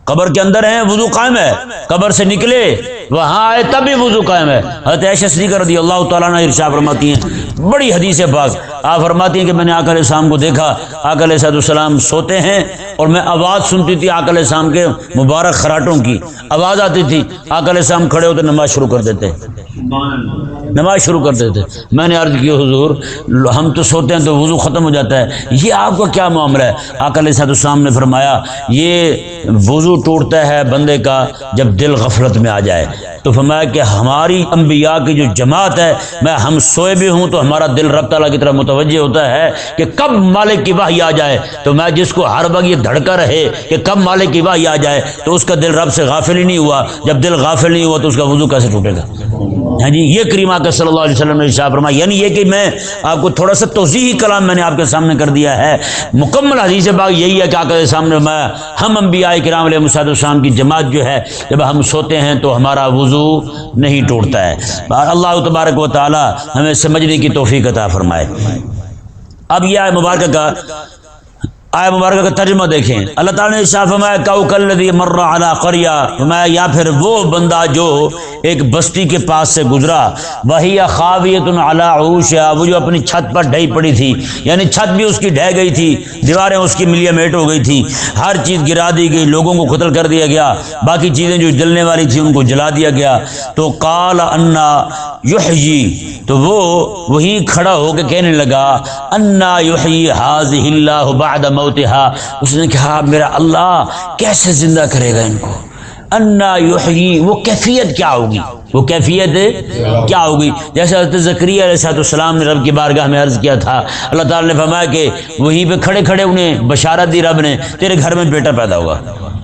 قبر کے اندر ہیں، وضو قائم ہے، قبر سے نکلے وہاں آئے تب بھی وضو قائم ہے۔ حضرت عائشہ صدیقہ رضی اللہ تعالیٰ عنہ ارشاد فرماتی ہیں، بڑی حدیث پاک، آپ فرماتی ہیں کہ میں نے آقا علیہ السلام کو دیکھا، آقا علیہ السلام سوتے ہیں اور میں آواز سنتی تھی آقا علیہ السلام کے مبارک خراٹوں کی آواز آتی تھی، آقا علیہ السلام کھڑے ہوتے نماز شروع کر دیتے، نماز شروع کر دیتے۔ میں نے عرض کی حضور ہم تو سوتے ہیں تو وضو ختم ہو جاتا ہے، یہ آپ کا کیا معاملہ ہے؟ آقا علیہ السلام نے فرمایا یہ وضو ٹوٹتا ہے بندے کا جب دل غفلت میں آ جائے، تو فرمایا کہ ہماری انبیاء کی جو جماعت ہے، میں ہم سوئے بھی ہوں تو ہمارا دل رب تعالیٰ کی طرف متوجہ ہوتا ہے کہ کب مالک کی وحی آ جائے، تو میں جس کو ہر وقت یہ دھڑکا رہے کہ کب مالک کی وحی آ جائے، تو اس کا دل رب سے غافل ہی نہیں ہوا، جب دل غافل نہیں ہوا تو اس کا وضو کیسے ٹوٹے گا؟ ہاں جی، یہ کریمہ کا صلی اللہ علیہ وسلم نے ارشاد فرمایا، یعنی یہ کہ میں آپ کو تھوڑا سا توضیحی کلام میں نے آپ کے سامنے کر دیا ہے، مکمل حدیث پاک یہی ہے کہ آقا کے سامنے فرمایا ہم انبیاء کرام علیہ السلام کی جماعت جو ہے جب ہم سوتے ہیں تو ہمارا وضو نہیں ٹوٹتا ہے۔ اللہ تبارک و تعالی ہمیں سمجھنے کی توفیق عطا فرمائے۔ اب یہ آیت مبارکہ کا ترجمہ دیکھیں، اللہ تعالیٰ نے ارشاد فرمایا کالذی مر علی قریہ، فرمایا یا پھر وہ بندہ جو ایک بستی کے پاس سے گزرا، وہی خاویۃ علی عروشہا، وہ جو اپنی چھت پر ڈھئی پڑی تھی، یعنی چھت بھی اس کی ڈھہ گئی تھی، دیواریں اس کی ملیے میٹ ہو گئی تھی، ہر چیز گرا دی گئی، لوگوں کو قتل کر دیا گیا، باقی چیزیں جو جلنے والی تھیں ان کو جلا دیا گیا، تو قال انا یحیی، تو وہ وہی کھڑا ہو کے کہنے لگا انا یحیی ھذہ اللہ بعد موتہا، اس نے کہا میرا اللہ کیسے زندہ کرے گا ان کو؟ انا یحیی، وہ کیفیت کیا ہوگی؟ وہ کیفیت کیا ہوگی؟ جیسے حضرت زکریا علیہ السلام نے رب کی بارگاہ میں عرض کیا تھا، اللہ تعالیٰ نے فرمایا کہ وہیں پہ کھڑے کھڑے انہیں بشارت دی رب نے، تیرے گھر میں بیٹا پیدا ہوگا۔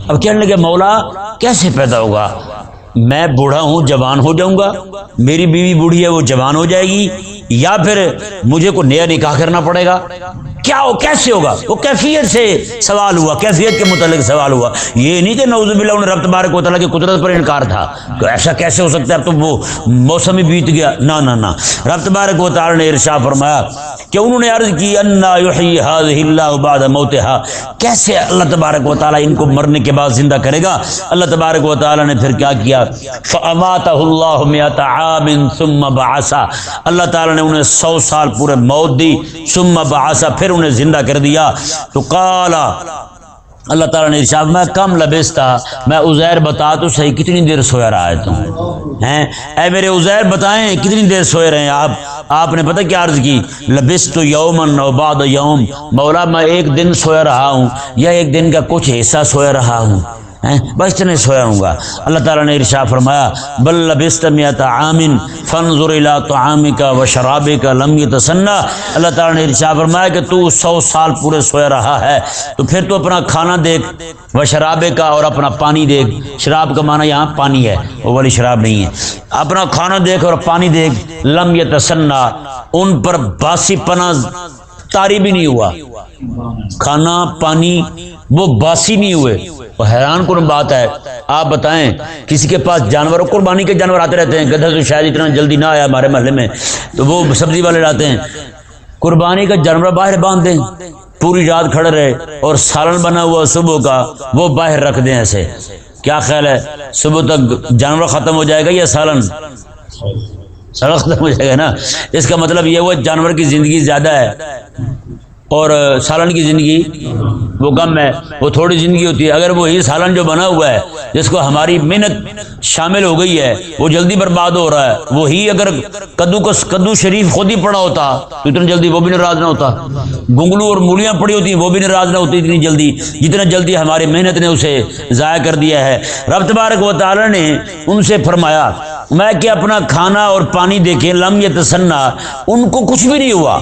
اب کہنے لگے مولا کیسے پیدا ہوگا؟ میں بوڑھا ہوں، جوان ہو جاؤں گا، میری بیوی بوڑھی ہے وہ جوان ہو جائے گی، یا پھر مجھے کوئی نیا نکاح کرنا پڑے گا؟ کیا ہو، کیسے ہوگا؟ وہ کیفیت سے سوال ہوا، کیفیت کے متعلق سوال ہوا، یہ نہیں کہ نعوذ باللہ انہیں رب تبارک و تعالیٰ کی قدرت پر انکار تھا کہ ایسا کیسے ہو سکتا ہے، اب تو وہ موسم ہی بیت گیا، نہ رب تبارک و تعالیٰ نے ارشاد فرمایا کہ انہوں نے عرض کی انا یحیی ھذہ اللہ بعد موتہا، کیسے اللہ تبارک و تعالیٰ ان کو مرنے کے بعد زندہ کرے گا؟ اللہ تبارک و تعالیٰ نے پھر کیا کیا، فاماتہ اللہ مئۃ عام ثم بعثہ، اللہ تعالیٰ نے انہیں 100 سال پورے موت دی، ثم بعثہ، پھر انہیں زندہ کر دیا۔ تو قال، اللہ تعالیٰ نے ارشاد میں کم لبستا، میں عزیر بتا تو صحیح کتنی دیر سویا رہا ہے تم ہیں؟ اے میرے عزیر بتائیں کتنی دیر سوئے رہے ہیں آپ نے پتہ کیا عرض کی؟ لبست یومن و بعد یوم، مولا میں ایک دن سویا رہا ہوں یا ایک دن کا کچھ حصہ سویا رہا ہوں، بس اتنے سویا ہوں گا۔ اللہ تعالیٰ نے ارشاد فرمایا بل لبست مئۃ عام فانظر الی طعامک و شرابک لم یتسنہ، اللہ تعالیٰ نے ارشاد فرمایا کہ تو 100 سال پورے سویا رہا ہے، تو پھر تو اپنا کھانا دیکھ، و شرابک، اور اپنا پانی دیکھ، شراب کا معنی یہاں پانی ہے، وہ والی شراب نہیں ہے، اپنا کھانا دیکھ اور پانی دیکھ، لم یتسنہ، ان پر باسی پنا طاری بھی نہیں ہوا، کھانا پانی وہ باسی نہیں ہوئے۔ اور حیران کن بات ہے، آپ بتائیں کسی کے پاس جانور، قربانی کے جانور آتے رہتے ہیں، گدھا تو شاید اتنا جلدی نہ آیا ہمارے محلے میں، تو وہ سبزی والے لاتے ہیں، قربانی کا جانور باہر باندھ دیں، پوری رات کھڑے رہے، اور سالن بنا ہوا صبح کا وہ باہر رکھ دیں ایسے، کیا خیال ہے صبح تک جانور ختم ہو جائے گا یا سالن ختم ہو جائے گا نا؟ اس کا مطلب یہ ہوا جانور کی زندگی زیادہ ہے اور سالن کی زندگی وہ کم ہے، وہ تھوڑی زندگی ہوتی ہے۔ اگر وہی سالن جو بنا ہوا ہے جس کو ہماری محنت شامل ہو گئی ہے وہ جلدی برباد ہو رہا ہے، وہی اگر کدو شریف خود ہی پڑا ہوتا تو اتنا جلدی وہ بھی ناراض نہ ہوتا، گنگلو اور مولیاں پڑی ہوتی ہیں وہ بھی ناراض نہ ہوتی اتنی جلدی، جتنا جلدی ہماری محنت نے اسے ضائع کر دیا ہے۔ رب تبارک و تعالی نے ان سے فرمایا میں کہ اپنا کھانا اور پانی دیکھیں، لم یتسنہ، ان کو کچھ بھی نہیں ہوا،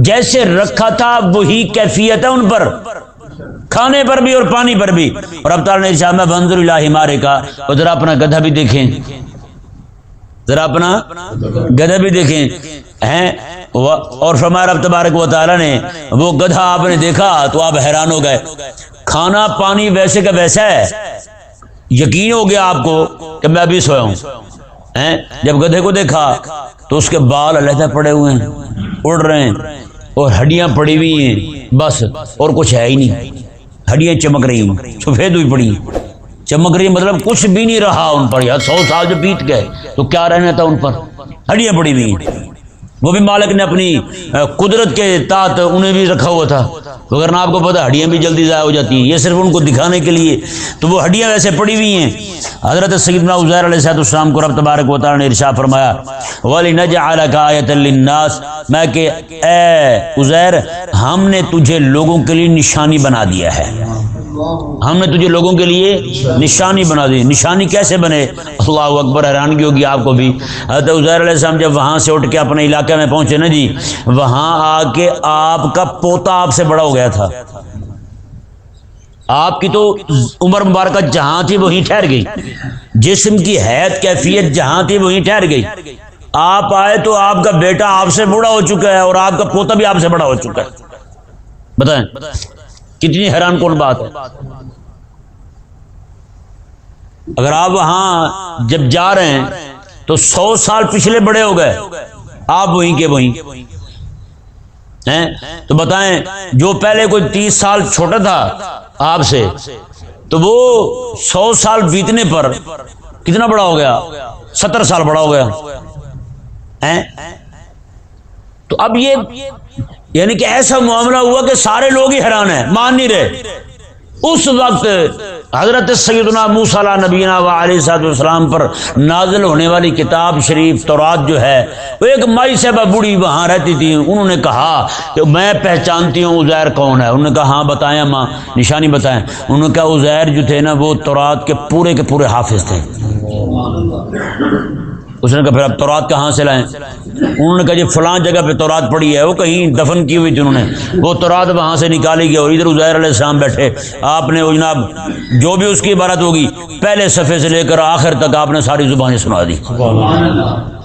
جیسے رکھا تھا وہی کیفیت ہے ان پر، کھانے پر بھی اور پانی پر بھی۔ اور اب تعالیٰ نے ارشاد میں بنظر الی حمارک، اور ذرا اپنا گدھا بھی دیکھیں، ذرا اپنا گدھا بھی دیکھیں ہیں۔ اور فرمایا رب تبارک و تعالیٰ نے وہ گدھا آپ نے دیکھا تو آپ حیران ہو گئے، کھانا پانی ویسے کا ویسا ہے، یقین ہو گیا آپ کو کہ میں ابھی سویا ہوں۔ جب گدھے کو دیکھا تو اس کے بال علیحدہ پڑے ہوئے ہیں، اڑ رہے ہیں، اور ہڈیاں پڑی ہوئی ہیں بس، اور کچھ ہے ہی نہیں، ہڈیاں چمک رہی ہیں، سفید ہوئی پڑی ہیں، چمک رہی، مطلب کچھ بھی نہیں رہا ان پر۔ یار 100 سال جو بیت گئے تو کیا رہنا تھا ان پر، ہڈیاں پڑی ہوئی ہیں۔ وہ بھی مالک نے اپنی قدرت کے تحت انہیں بھی رکھا ہوا تھا، وگرنہ آپ کو پتا ہڈیاں بھی جلدی ضائع ہو جاتی ہیں، یہ صرف ان کو دکھانے کے لیے، تو وہ ہڈیاں ویسے پڑی ہوئی ہیں۔ حضرت سیدنا عزیر علیہ السلام کو رب تبارک و تعالیٰ نے ارشاد فرمایا وَلِنَجْعَلَكَ آیَةً لِلنَّاسِ، میں کہ اے عزیر ہم نے تجھے لوگوں کے لیے نشانی بنا دیا ہے، ہم نے تجھے لوگوں کے لیے نشانی بنا دی۔ نشانی کیسے بنے؟ اللہ اکبر، حیرانگی ہوگی آپ کو بھی۔ حضرت عزیر علیہ السلام جب وہاں سے اٹھ کے اپنے علاقے میں پہنچے نا جی، وہاں آ کے آپ کا پوتا آپ سے بڑا ہو گیا تھا، آپ کی تو عمر مبارکہ جہاں تھی وہیں ٹھہر گئی، جسم کی حیت کیفیت جہاں تھی وہیں ٹھہر گئی۔ آپ آئے تو آپ کا بیٹا آپ سے بڑا ہو چکا ہے، اور آپ کا پوتا بھی آپ سے بڑا ہو چکا ہے۔ بتائیں کتنی حیران کن بات ہے۔ اگر آپ وہاں جب جا رہے ہیں تو 100 سال پچھلے بڑے ہو گئے، آپ وہیں کے وہیں ہیں، تو بتائیں جو پہلے کوئی 30 سال چھوٹا تھا آپ سے، تو وہ 100 سال بیتنے پر کتنا بڑا ہو گیا؟ 70 سال بڑا ہو گیا ہیں۔ تو اب یہ یعنی کہ ایسا معاملہ ہوا کہ سارے لوگ ہی حیران ہیں، مان نہیں رہے۔ اس وقت حضرت سیدنا موسیٰ علیہ نبینا و علیہ السلام پر نازل ہونے والی کتاب شریف تورات جو ہے، وہ ایک مائی صاحبہ بوڑھی وہاں رہتی تھی، انہوں نے کہا کہ میں پہچانتی ہوں عزیر کون ہے۔ انہوں نے کہا ہاں بتائیں ماں، نشانی بتائیں۔ انہوں نے کہا عزیر جو تھے نا وہ تورات کے پورے حافظ تھے۔ اس نے کہا پھر اب تورات کہاں سے لائیں؟ انہوں نے کہا جی فلاں جگہ پہ تورات پڑی ہے، وہ کہیں دفن کی ہوئی تھی انہوں نے، وہ تورات وہاں سے نکالی گئی، اور ادھر عزیر علیہ السلام بیٹھے، آپ نے وہ جناب جو بھی اس کی عبارت ہوگی پہلے صفحے سے لے کر آخر تک آپ نے ساری زبانیں سنا دی۔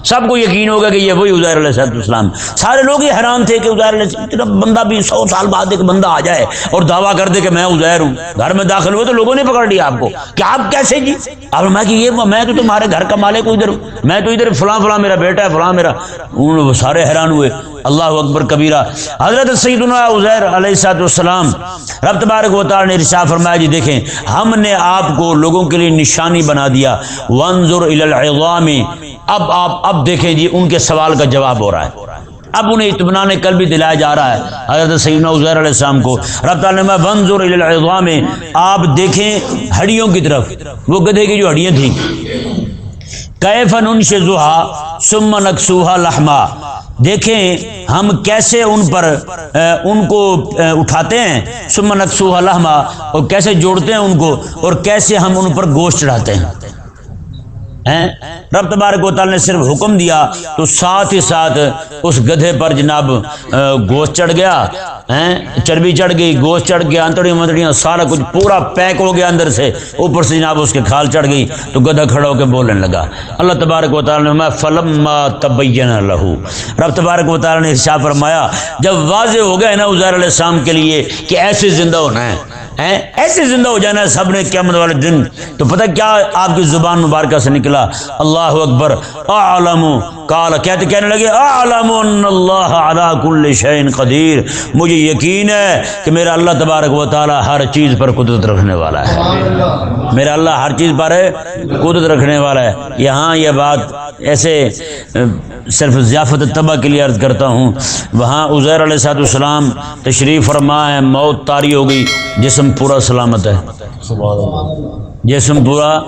سب کو یقین ہوگا کہ یہ وہی عزیر علیہ السلام۔ سارے لوگ یہ حیران تھے کہ عزیر علیہ السلام بندہ بھی 100 سال بعد ایک بندہ آ جائے اور دعویٰ کر دے کہ میں عزیر ہوں۔ گھر میں داخل ہوئے تو لوگوں نے پکڑ لیا آپ کو کہ آپ کیسے جی؟ آپ میں کہ یہ میں تو تمہارے گھر کا مالک ہوں، ادھر میں تو ادھر فلاں میرا بیٹا ہے، فلاں میرا۔ انہوں سارے حیران ہوئے۔ اللہ اکبر کبیرہ۔ حضرت سیدنا عزیر علیہ السلام رب تبارک و تعالی نے ارشاد فرمایا جی دیکھیں ہم نے آپ کو لوگوں کے لیے نشانی بنا دیا۔ وانظر الی العظام، اب دیکھیں جی ان کے سوال کا جواب ہو رہا ہے، اب انہیں اطمینان قلبی دلایا جا رہا ہے حضرت سیدنا عزیر علیہ السلام کو۔ رب تعالیٰ نے وانظر الی العظام، آپ دیکھیں ہڈیوں کی طرف، وہ گدھے کی جو ہڈیاں تھیں، کیف ننشزھا ثم نکسوھا لحما، دیکھیں ہم کیسے ان کو اٹھاتے ہیں، ثم نکسوھا لحما، اور کیسے جوڑتے ہیں ان کو، اور کیسے ہم ان پر گوشت چڑھاتے ہیں۔ رب تبارک و تعالی نے صرف حکم دیا تو ساتھ ہی ساتھ اس گدھے پر جناب گوشت چڑھ گیا، چربی چڑھ گئی، گوشت چڑھ گیا، انتڑیاں سارا کچھ پورا پیک ہو گیا اندر سے، اوپر سے جناب اس کے کھال چڑھ گئی، تو گدھا کھڑا ہو کے بولنے لگا۔ اللہ تبارک و تعالی نے فلما تبین لہ، رب تبارک و تعالی نے ارشاد فرمایا جب واضح ہو گیا نا عزیر علیہ السلام کے لیے کہ ایسے زندہ ہونا ہے، ایسے زندہ ہو جانا ہے سب نے قیامت والے دن، تو پتہ کیا آپ کی زبان مبارکہ سے نکلا؟ اللہ اکبر، اعلم، قال، کہنے لگے اعلم ان اللہ علی کل شیء قدیر، مجھے یقین ہے کہ میرا اللہ تبارک و تعالی ہر چیز پر قدرت رکھنے والا ہے، میرا اللہ ہر چیز پر قدرت رکھنے والا ہے۔ یہاں یہ بات ایسے صرف ضیافت طبع کے لیے عرض کرتا ہوں، وہاں عزیر علیہ السلام تشریف فرما ہے، موت طاری ہو گئی، جسم پورا سلامت ہے، جسم پورا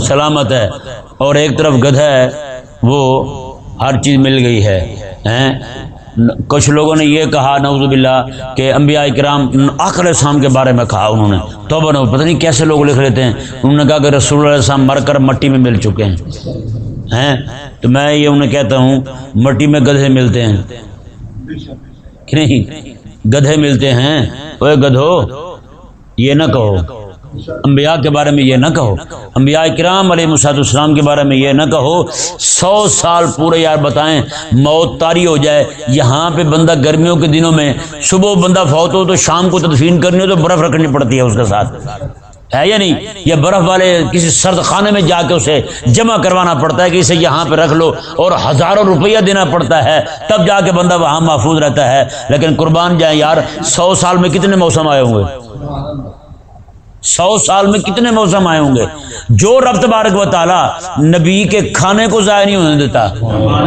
سلامت ہے، اور ایک طرف گدھا ہے وہ ہر چیز مل گئی ہے۔ کچھ لوگوں نے یہ کہا نعوذ باللہ کہ انبیاء کرام آخر السلام کے بارے میں کہا، انہوں نے توبہ نہ، پتہ نہیں کیسے لوگ لکھ لیتے ہیں، انہوں نے کہا کہ رسول اللہ علیہ السلام مر کر مٹی میں مل چکے ہیں، ہیں تو میں یہ انہیں کہتا ہوں مٹی میں گدھے ملتے ہیں کہ نہیں؟ گدھے ملتے ہیں، اوے گدھو یہ نہ کہو، انبیاء کے بارے میں یہ نہ کہو، انبیاء کرام علیہ السلام کے بارے میں یہ نہ کہو۔ 100 سال پورے یار بتائیں موت طاری ہو جائے، یہاں پہ بندہ گرمیوں کے دنوں میں صبح بندہ فوت ہو تو شام کو تدفین کرنی ہو تو برف رکھنی پڑتی ہے اس کے ساتھ، ہے یا نہیں؟ یا برف والے کسی سرد خانے میں جا کے اسے جمع کروانا پڑتا ہے کہ اسے یہاں پہ رکھ لو، اور ہزاروں روپیہ دینا پڑتا ہے تب جا کے بندہ وہاں محفوظ رہتا ہے۔ لیکن قربان جائیں یار 100 سال میں کتنے موسم آئے ہوں گے؟ 100 سال میں کتنے موسم آئے ہوں گے؟ جو رب تبارک و تعالی نبی کے کھانے کو ضائع نہیں ہونے دیتا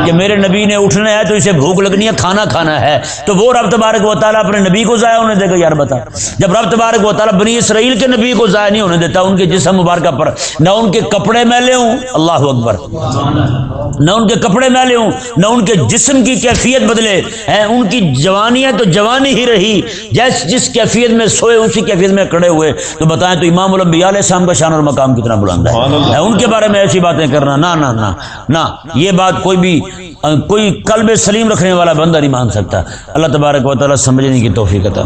کہ میرے نبی نے اٹھنا ہے تو اسے بھوک لگنی ہے، کھانا کھانا ہے، تو وہ رب تبارک و تعالی اپنے نبی کو ضائع ہونے دے گا؟ یار بتا، جب رب تبارک و تعالی بنی اسرائیل کے نبی کو ضائع نہیں ہونے دیتا، ان کے جسم مبارکہ پر نہ ان کے کپڑے میلے ہوں، اللہ اکبر، نہ ان کے کپڑے میلے ہوں، نہ ان کے جسم کی کیفیت بدلے، ان کی جوانی ہے تو جوانی ہی رہی، جس کیفیت میں سوئے اسی کیفیت میں کھڑے ہوئے، تو بتائیں تو امام الانبیاء علیہ السلام کا شان اور مقام کتنا بلند ہے؟ ان کے بارے میں ایسی باتیں کرنا نہ نہ نہ نہ، یہ بات کوئی قلب سلیم رکھنے والا بندہ نہیں مان سکتا۔ اللہ تبارک و تعالی سمجھنے کی توفیق عطا۔